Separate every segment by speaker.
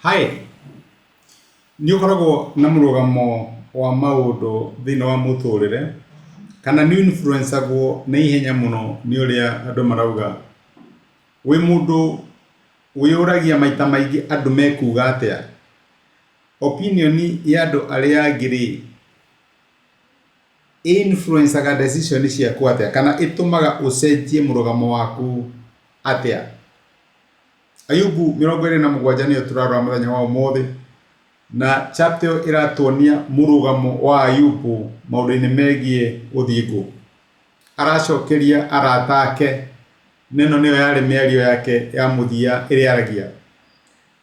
Speaker 1: Hi, nĩ ũkoragwo na mũrũgamo wa maũndũ thĩinĩ wa mũtũrĩre kana nĩ influence-agwo na ihenya mũno nĩ ũrĩa andũ marauga? Wĩ mũndũ wĩyũragia maita maingĩ andũ mekuga atĩa? Opinion ya andũ arĩa angĩ rĩ influence-aga decision ciaku atĩa kana ĩtũmaga ũcenjie mũrũgamo waku atĩa? Ayubu 27 nĩyo tũrarora mũthenya wa ũmũthĩ, na chapter ĩratuonia mũrũgamo wa Ayubu maũndũ-inĩ megiĩ ũthingu. Aracokeria arata ake, neno nĩyo yarĩ mĩario yake ya mũthia ĩrĩa aragia,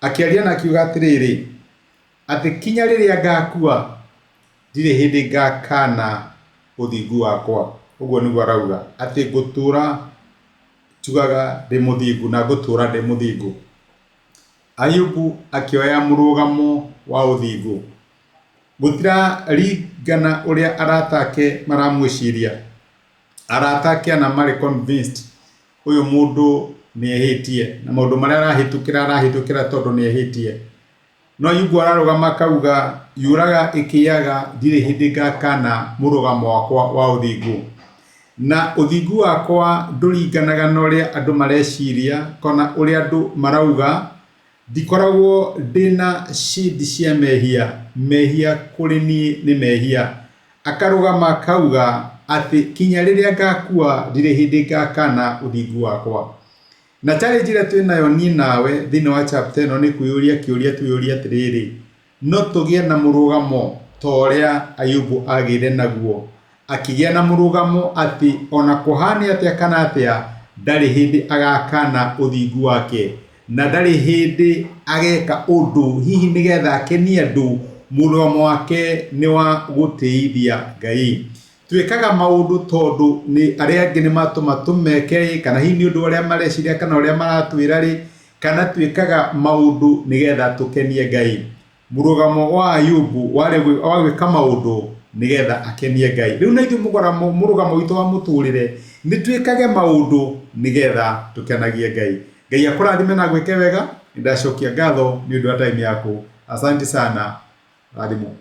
Speaker 1: akĩaria na akiuga atĩrĩrĩ, atĩ kinya rĩrĩa ngakua ndirĩ hĩndĩ ngakana ũthingu wakwa. Ũguo nĩguo arauga, atĩ ngũtũra tugaga ndĩ mũthingu na ngũtũra ndĩ mũthingu. Ayubu akĩoya mũrũgamo wa ũthingu. Gũtiraringana ũrĩa arata ake maramwĩciria. Arata ake ana marĩ convinced ũyũ mũndũ nĩehĩtie na maũndũ marĩa arahĩtũkĩra tondũ nĩehĩtie. No Ayubu ararũgama akauga, yũraga ĩkĩaga ndirĩ hĩndĩ ngakana mũrũgamo wakwa wa ũthingu. Na ũthingu wakwa ndũringanaga na ũrĩa andũ mareciria kana ũrĩa andũ marauga. Ndikoragwo ndĩna shade cia mehia, mehia kũrĩ niĩ nĩ mehia. Akarũgama akauga atĩ kinya rĩrĩa ngakua ndirĩ hĩndĩ ngakana ũthingu wakwa. Na challenge ĩrĩa twĩnayo niĩ nawe thĩinĩ wa chapter ĩno nĩ kwĩyũria kĩũria twĩyũrie atĩrĩrĩ, no tũgĩe na mũrũgamo ta ũrĩa Ayubu agĩire naguo? Akĩgĩa na mũrũgamo atĩ ona kũhane atĩa kana atĩa ndarĩ hĩndĩ agakana ũthingu wake, na ndarĩ hĩndĩ ageka ũndũ hihi nĩgetha akenie andũ. Mũrũgamo wake nĩ wa gũtĩithia Ngai. Twĩkaga maũndũ tondũ nĩ arĩa angĩ nĩmatũma tũmeke, kana hihi nĩ ũndũ ũrĩa mareciria kana ũrĩa maratwĩra rĩ, kana twĩkaga maũndũ nĩgetha tũkenie Ngai. Mũrũgamo wa Ayubu wa gwĩka maũndũ nĩgetha akenie Ngai. Rĩu na ithuĩ mũrũgamo witũ wa mũtũrĩre nĩ twĩkage maũndũ nĩgetha tũkenagie Ngai. Ngai akũrathime na gwĩke wega. Nĩndacokia ngatho nĩ ũndũ wa time yaku. Asante sana. Rathimo.